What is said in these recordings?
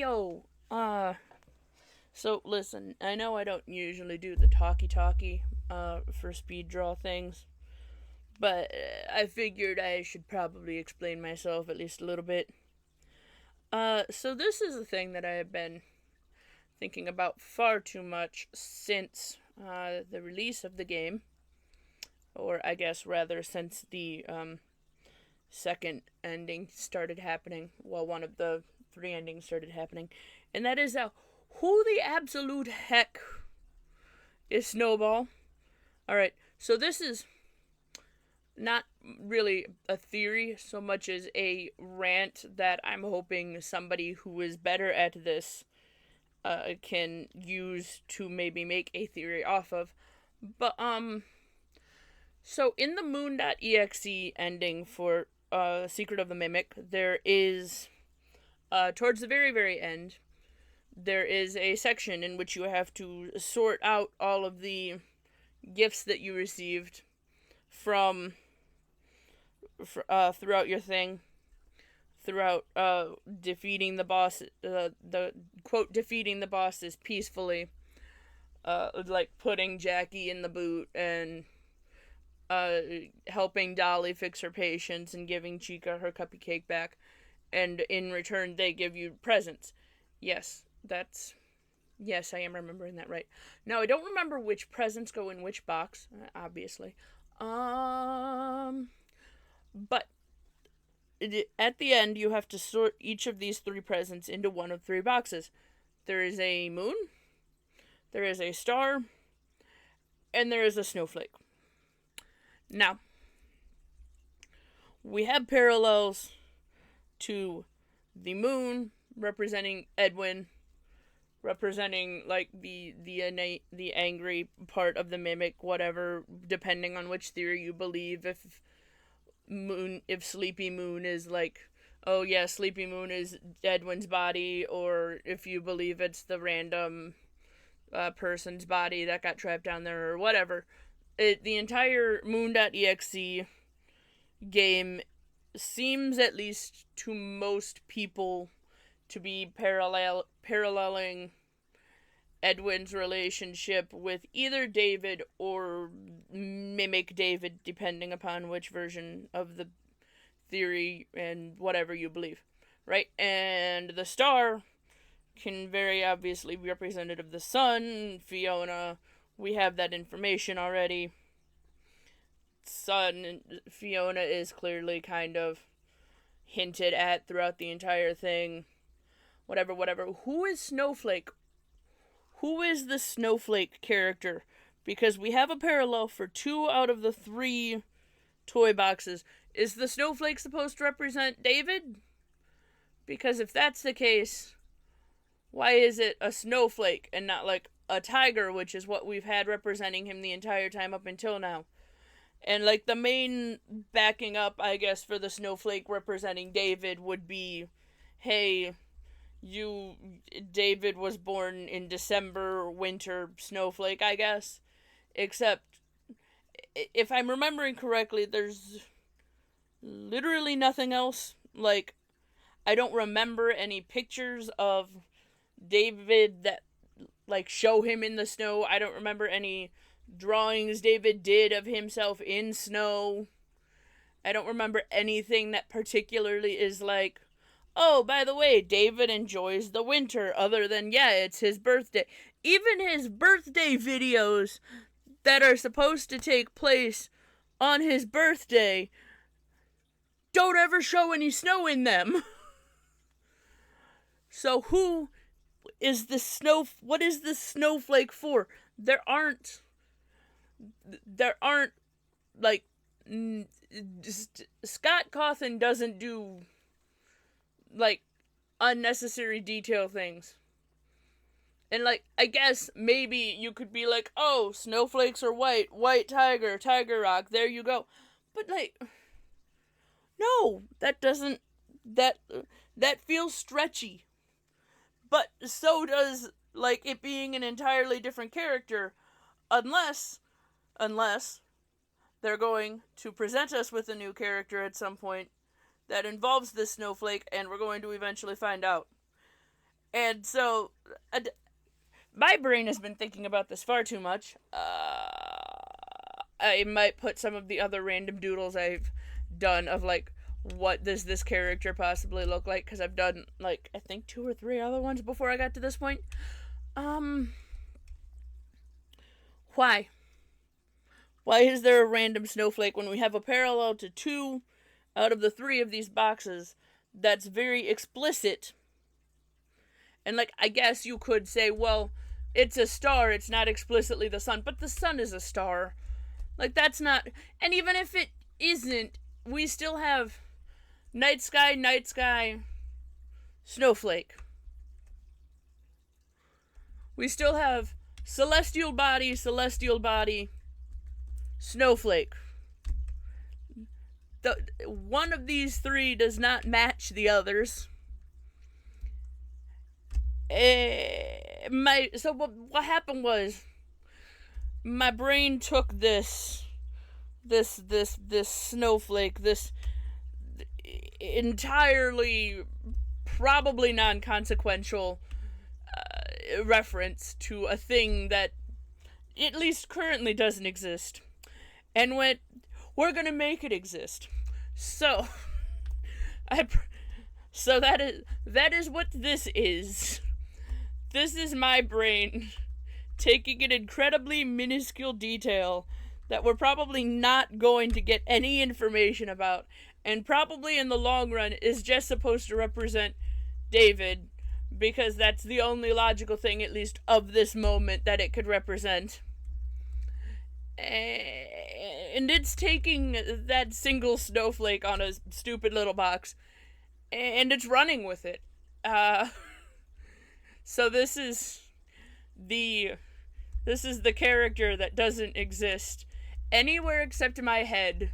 Heyo. So listen, I know I don't usually do the talkie for speed draw things, but I figured I should probably explain myself at least a little bit. So this is a thing that I have been thinking about far too much since the release of the game, or I guess rather since the second ending started happening. Well, one of the three endings started happening, and that is who the absolute heck is SnowBall? Alright, so this is not really a theory so much as a rant that I'm hoping somebody who is better at this can use to maybe make a theory off of. But, so in the moon.exe ending for Secret of the Mimic, there is, towards the very, very end, there is a section in which you have to sort out all of the gifts that you received from throughout your thing, throughout defeating the boss, the quote defeating the bosses peacefully, like putting Jackie in the boot and helping Dolly fix her patients and giving Chica her cupcake back, and in return they give you presents. Yes, yes, I am remembering that right. Now, I don't remember which presents go in which box, obviously. But at the end, you have to sort each of these three presents into one of three boxes. There is a moon, there is a star, and there is a snowflake. Now, we have parallels to the moon representing Edwin, representing like the angry part of the mimic, whatever, depending on which theory you believe. If Sleepy Moon is like, oh yeah, Sleepy Moon is Edwin's body, or if you believe it's the random person's body that got trapped down there, or whatever. The entire moon.exe game seems, at least to most people, to be paralleling Edwin's relationship with either David or Mimic David, depending upon which version of the theory and whatever you believe, right? And the star can very obviously be representative of the sun, Fiona. We have that information already. Sun, Fiona is clearly kind of hinted at throughout the entire thing. Whatever. Who is Snowflake? Who is the Snowflake character? Because we have a parallel for 2 out of the 3 toy boxes. Is the snowflake supposed to represent David? Because if that's the case, why is it a snowflake and not like a tiger, which is what we've had representing him the entire time up until now? And like the main backing up, I guess, for the snowflake representing David would be, hey, David was born in December, winter, snowflake, I guess. Except, if I'm remembering correctly, there's literally nothing else. Like, I don't remember any pictures of David that, like, show him in the snow. I don't remember any drawings David did of himself in snow. I don't remember anything that particularly is like, oh, by the way, David enjoys the winter, other than, yeah, it's his birthday. Even his birthday videos that are supposed to take place on his birthday don't ever show any snow in them. So what is the snowflake for? There aren't, like, Scott Cawthon doesn't do, like, unnecessary detail things. And, like, I guess maybe you could be like, oh, snowflakes are white tiger, tiger rock, there you go. But, like, no, that feels stretchy. But so does, like, it being an entirely different character, unless they're going to present us with a new character at some point that involves this snowflake, and we're going to eventually find out. And so, my brain has been thinking about this far too much. I might put some of the other random doodles I've done of like, what does this character possibly look like? Because I've done like, I think 2 or 3 other ones before I got to this point. Why? Why is there a random snowflake when we have a parallel to 2 out of the 3 of these boxes that's very explicit? And like, I guess you could say, well, it's a star, it's not explicitly the sun, but the sun is a star. Like, that's not. And even if it isn't, we still have night sky, snowflake. We still have celestial body, snowflake. One of these 3 does not match the others. So what happened was, my brain took this snowflake, this entirely probably non-consequential reference to a thing that at least currently doesn't exist, and went, we're gonna make it exist. So so that is what this is. This is my brain taking an incredibly minuscule detail that we're probably not going to get any information about, and probably in the long run is just supposed to represent David, because that's the only logical thing, at least of this moment, that it could represent. And it's taking that single snowflake on a stupid little box, and it's running with it. So this is the character that doesn't exist anywhere except in my head,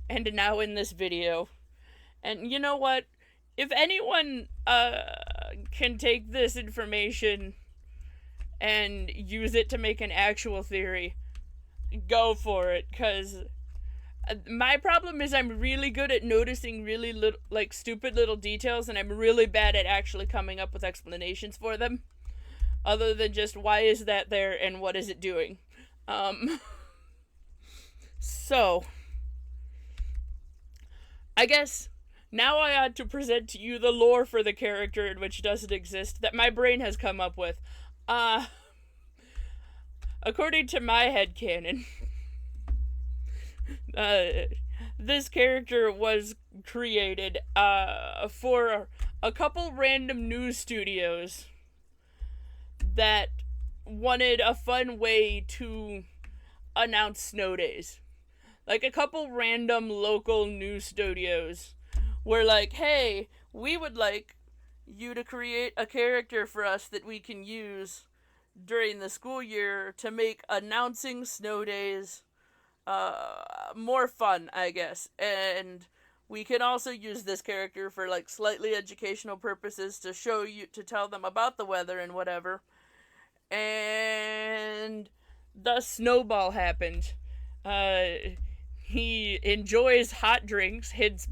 and now in this video. And you know what? If anyone can take this information and use it to make an actual theory, go for it, because my problem is I'm really good at noticing really little, like, stupid little details, and I'm really bad at actually coming up with explanations for them, other than just, why is that there and what is it doing? So I guess now I ought to present to you the lore for the character, which doesn't exist, that my brain has come up with. According to my headcanon, this character was created for a couple random news studios that wanted a fun way to announce snow days. Like, a couple random local news studios were like, hey, we would like you to create a character for us that we can use during the school year to make announcing snow days more fun, I guess. And we can also use this character for, like, slightly educational purposes, to show you, to tell them about the weather and whatever. And the SnowBall happened. He enjoys hot drinks, hence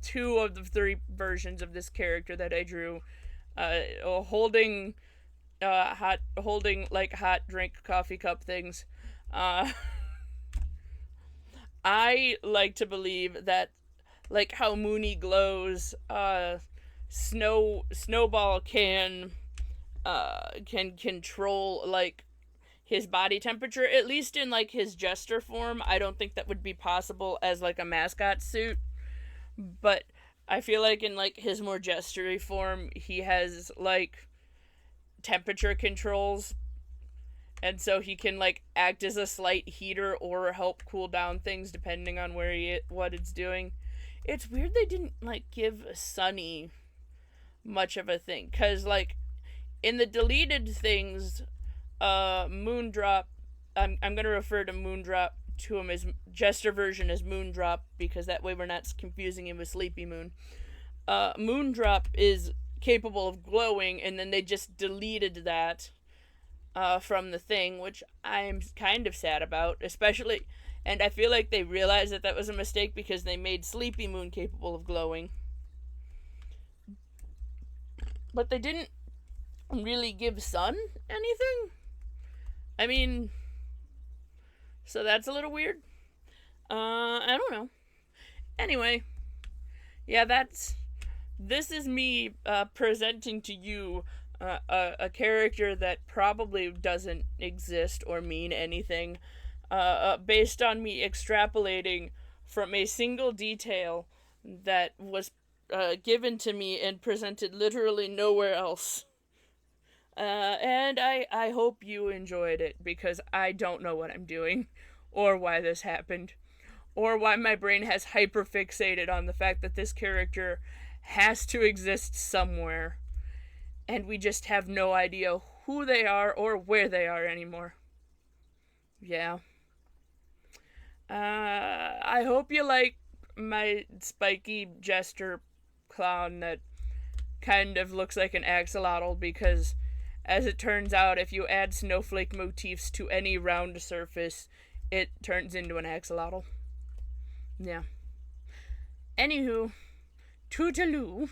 2 of the 3 versions of this character that I drew, holding hot drink coffee cup things. I like to believe that, like how Mooney glows, SnowBall can control, like, his body temperature, at least in, like, his jester form. I don't think that would be possible as, like, a mascot suit, but I feel like in, like, his more jestery form, he has, like, temperature controls, and so he can, like, act as a slight heater or help cool down things depending on what it's doing. It's weird they didn't, like, give Sunny much of a thing, because, like, in the deleted things, Moondrop, I'm gonna refer to Moondrop, to him as Jester version, as Moondrop, because that way we're not confusing him with Sleepy Moon. Moondrop is capable of glowing, and then they just deleted that from the thing, which I'm kind of sad about, especially, and I feel like they realized that was a mistake, because they made Sleepy Moon capable of glowing, but they didn't really give Sun anything. I mean, so that's a little weird. I don't know. Anyway, yeah, this is me presenting to you a character that probably doesn't exist or mean anything, based on me extrapolating from a single detail that was given to me and presented literally nowhere else. And I hope you enjoyed it, because I don't know what I'm doing, or why this happened, or why my brain has hyperfixated on the fact that this character has to exist somewhere, and we just have no idea who they are or where they are anymore. Yeah. I hope you like my spiky jester clown that kind of looks like an axolotl, because as it turns out, if you add snowflake motifs to any round surface, it turns into an axolotl. Yeah. Anywho, toodaloo.